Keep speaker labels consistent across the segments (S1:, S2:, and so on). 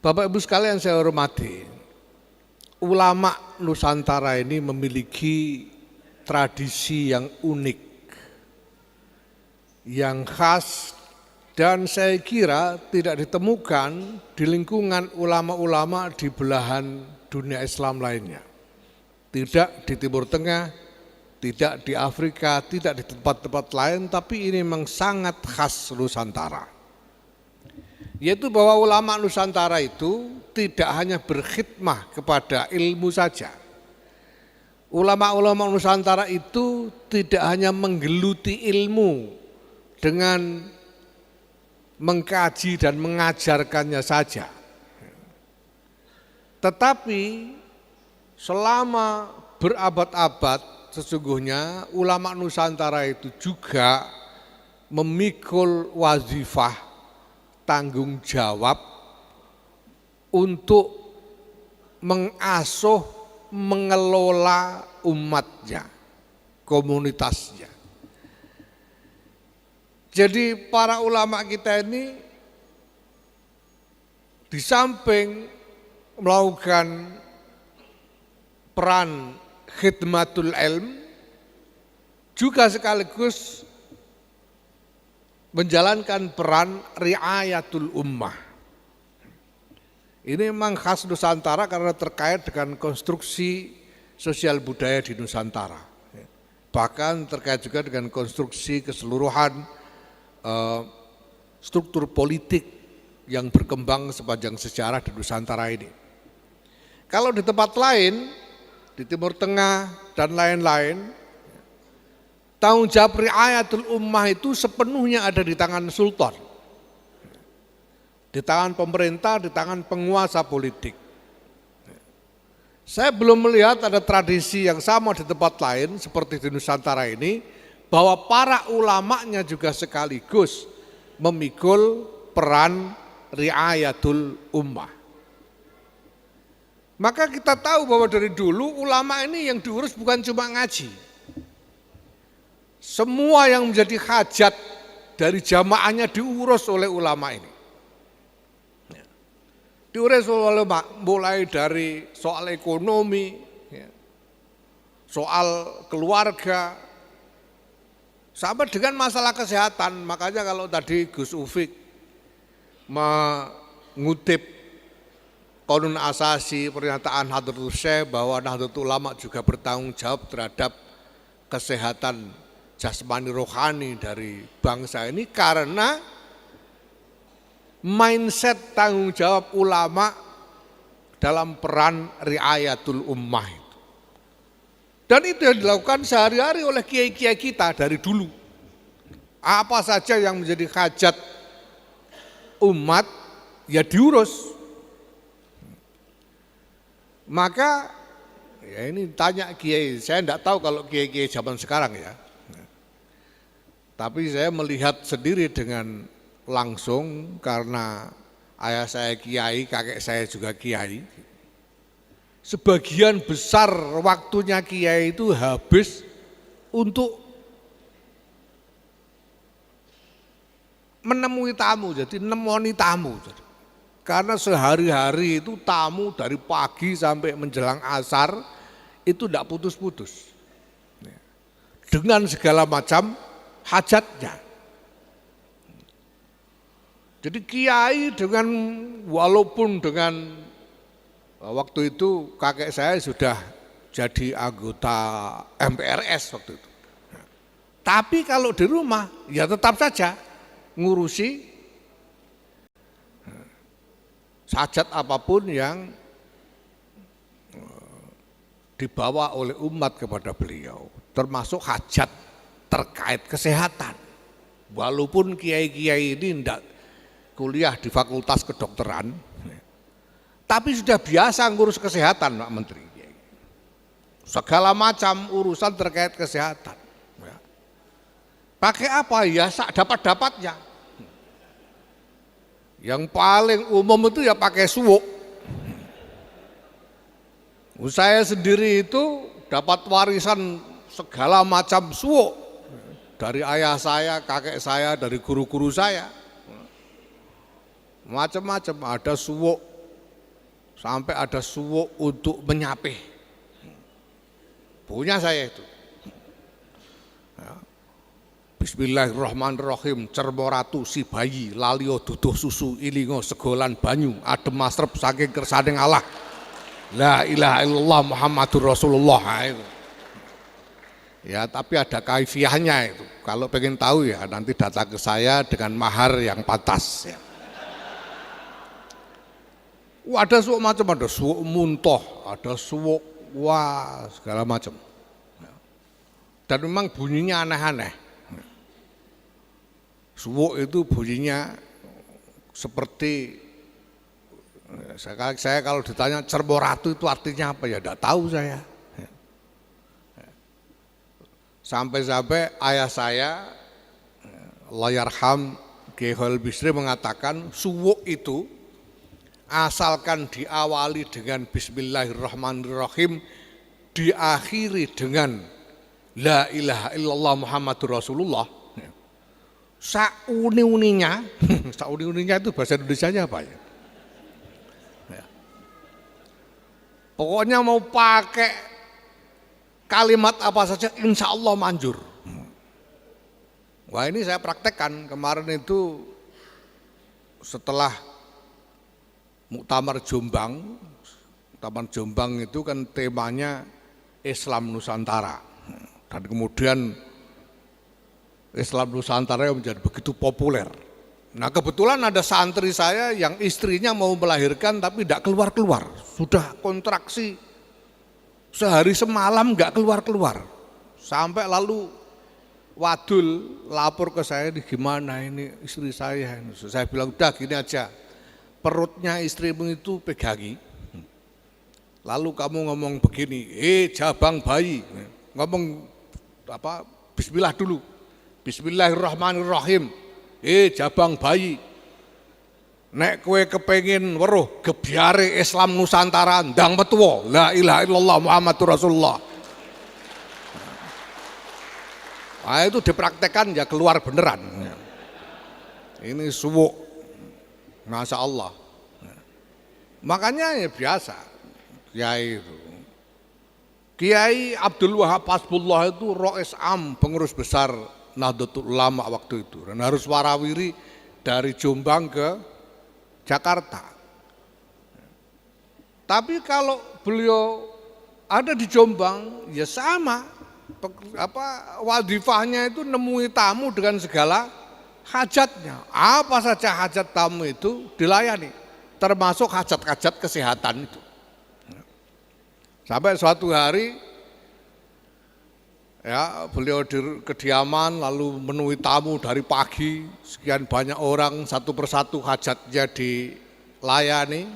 S1: Bapak Ibu sekalian saya hormati, ulama Nusantara ini memiliki tradisi yang unik, yang khas, dan saya kira tidak ditemukan di lingkungan ulama-ulama di belahan dunia Islam lainnya. Tidak di Timur Tengah, tidak di Afrika, tidak di tempat-tempat lain, tapi ini memang sangat khas Nusantara. Yaitu bahwa ulama Nusantara itu tidak hanya berkhidmah kepada ilmu saja. Ulama-ulama Nusantara itu tidak hanya menggeluti ilmu dengan mengkaji dan mengajarkannya saja. Tetapi selama berabad-abad sesungguhnya ulama Nusantara itu juga memikul wazifah tanggung jawab untuk mengasuh, mengelola umatnya, komunitasnya. Jadi para ulama kita ini di samping melakukan peran khidmatul ilm, juga sekaligus menjalankan peran riayatul ummah. Ini memang khas Nusantara karena terkait dengan konstruksi sosial budaya di Nusantara. Bahkan terkait juga dengan konstruksi keseluruhan struktur politik yang berkembang sepanjang sejarah di Nusantara ini. Kalau di tempat lain, di Timur Tengah dan lain-lain, tanggung jawab riayatul ummah itu sepenuhnya ada di tangan sultan, di tangan pemerintah, di tangan penguasa politik. Saya belum melihat ada tradisi yang sama di tempat lain seperti di Nusantara ini, bahwa para ulamanya juga sekaligus memikul peran riayatul ummah. Maka kita tahu bahwa dari dulu ulama ini yang diurus bukan cuma ngaji. Semua yang menjadi hajat dari jamaahnya diurus oleh ulama ini. Diurus oleh ulama mulai dari soal ekonomi, soal keluarga, sampai dengan masalah kesehatan. Makanya kalau tadi Gus Ufik mengutip Qanun Asasi pernyataan Hadratus Syekh bahwa Nahdlatul Ulama juga bertanggung jawab terhadap kesehatan jasmani rohani dari bangsa ini, karena mindset tanggung jawab ulama dalam peran riayatul ummah itu. Dan itu yang dilakukan sehari-hari oleh kiai-kiai kita dari dulu. Apa saja yang menjadi hajat umat ya diurus. Maka ya ini tanya kiai, saya enggak tahu kalau kiai-kiai zaman sekarang ya. Tapi saya melihat sendiri dengan langsung karena ayah saya kiai, kakek saya juga kiai. Sebagian besar waktunya kiai itu habis untuk menemui tamu, jadi nemoni tamu. Karena sehari-hari itu tamu dari pagi sampai menjelang asar itu tidak putus-putus. Dengan segala macam hajatnya. Jadi kiai dengan walaupun dengan waktu itu kakek saya sudah jadi anggota MPRS waktu itu. Tapi kalau di rumah ya tetap saja ngurusi hajat apapun yang dibawa oleh umat kepada beliau, termasuk hajat terkait kesehatan. Walaupun kiai-kiai ini tidak kuliah di fakultas kedokteran, tapi sudah biasa ngurus kesehatan Pak Menteri. Segala macam urusan terkait kesehatan. Pakai apa ya? Dapat-dapatnya. Yang paling umum itu ya pakai suwuk. Saya sendiri itu dapat warisan segala macam suwuk. Dari ayah saya, kakek saya, dari guru-guru saya. Macam-macam, ada suwuk sampai ada suwuk untuk menyapih. Punya saya itu. Ya. Bismillahirrahmanirrahim, cermo ratu si bayi, lalio duduh susu, ilingo segolan banyu, adem masrep saking kersaning Allah. La ilaha illallah Muhammadur Rasulullah. Ya, tapi ada kaifiahnya itu. Kalau pengen tahu ya nanti datang ke saya dengan mahar yang pantas. Ya. Ada suwuk macam, ada suwuk muntoh, ada suwuk wah segala macam. Dan memang bunyinya aneh-aneh. Suwuk itu bunyinya seperti saya kalau ditanya cermo ratu itu artinya apa ya tidak tahu saya. Sampai-sampai ayah saya Allahyarham Kiai Khalil Bisri mengatakan suwuk itu asalkan diawali dengan Bismillahirrahmanirrahim, diakhiri dengan La ilaha illallah Muhammadur Rasulullah, sauni-uninya sauni-uninya itu bahasa Indonesianya apa ya? Pokoknya mau pakai kalimat apa saja insya Allah manjur. Wah, ini saya praktekkan kemarin itu setelah Muktamar Jombang. Muktamar Jombang itu kan temanya Islam Nusantara. Dan kemudian Islam Nusantara yang menjadi begitu populer. Nah, kebetulan ada santri saya yang istrinya mau melahirkan tapi tidak keluar-keluar. Sudah kontraksi sehari semalam nggak keluar-keluar. Sampai lalu wadul lapor ke saya, ini gimana ini istri saya. Saya bilang udah gini aja, perutnya istrimu itu pegangi. Lalu kamu ngomong begini, jabang bayi, ngomong apa? Bismillah dulu. Bismillahirrahmanirrahim. Jabang bayi. Nek kue kepengin weruh gebyare Islam Nusantara ndang metuwa la ilaha illallah Muhammadur Rasulullah. Nah, itu dipraktekkan ya keluar beneran. Ini suwuk, masya Allah. Makanya ya biasa Kiai itu. Kiai Abdul Wahab Hasbullah itu Rois Am, pengurus besar Nahdlatul Ulama waktu itu, dan harus warawiri dari Jombang ke Jakarta. Tapi kalau beliau ada di Jombang ya sama, wadifahnya itu nemui tamu dengan segala hajatnya. Apa saja hajat tamu itu dilayani, termasuk hajat-hajat kesehatan itu. Sampai suatu hari ya beliau di kediaman lalu menemui tamu dari pagi, sekian banyak orang, satu persatu hajatnya dilayani.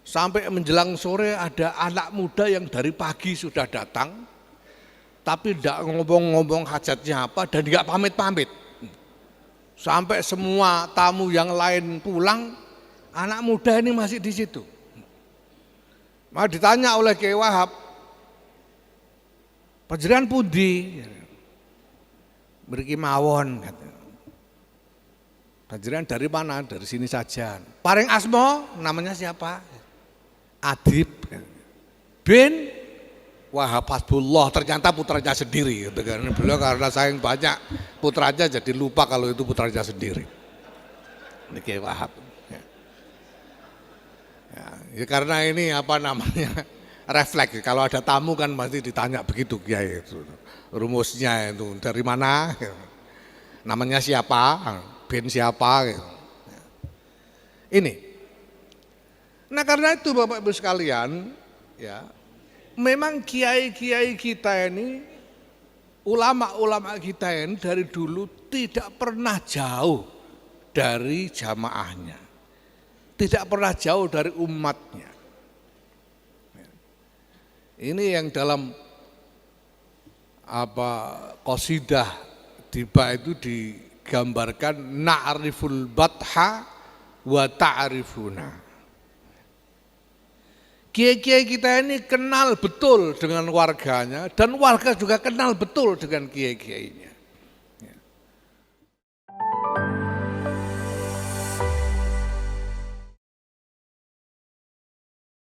S1: Sampai menjelang sore ada anak muda yang dari pagi sudah datang, tapi tidak ngomong-ngomong hajatnya apa dan tidak pamit-pamit. Sampai semua tamu yang lain pulang, anak muda ini masih di situ. Maka ditanya oleh Kiai Wahab, panjenengan pundi? Mriki mawon. Panjenengan dari mana? Dari sini saja. Paring asma, namanya siapa? Adib. Bin Wahab Hasbullah, ternyata putranya sendiri. Gitu kan. Beliau karena sayang banyak putranya jadi lupa kalau itu putranya sendiri. Ini Kiai Wahab. Ya, karena ini apa namanya? Refleks, kalau ada tamu kan pasti ditanya begitu Kiai itu. Rumusnya itu dari mana? Namanya siapa? Bin siapa? Ini. Nah, karena itu Bapak Ibu sekalian, ya, memang kiai-kiai kita ini, ulama-ulama kita ini dari dulu tidak pernah jauh dari jamaahnya. Tidak pernah jauh dari umatnya. Ini yang dalam qasidah tiba itu digambarkan na'riful batha wa ta'rifuna. Kiai-kiai kita ini kenal betul dengan warganya dan warga juga kenal betul dengan kiai-kiainya.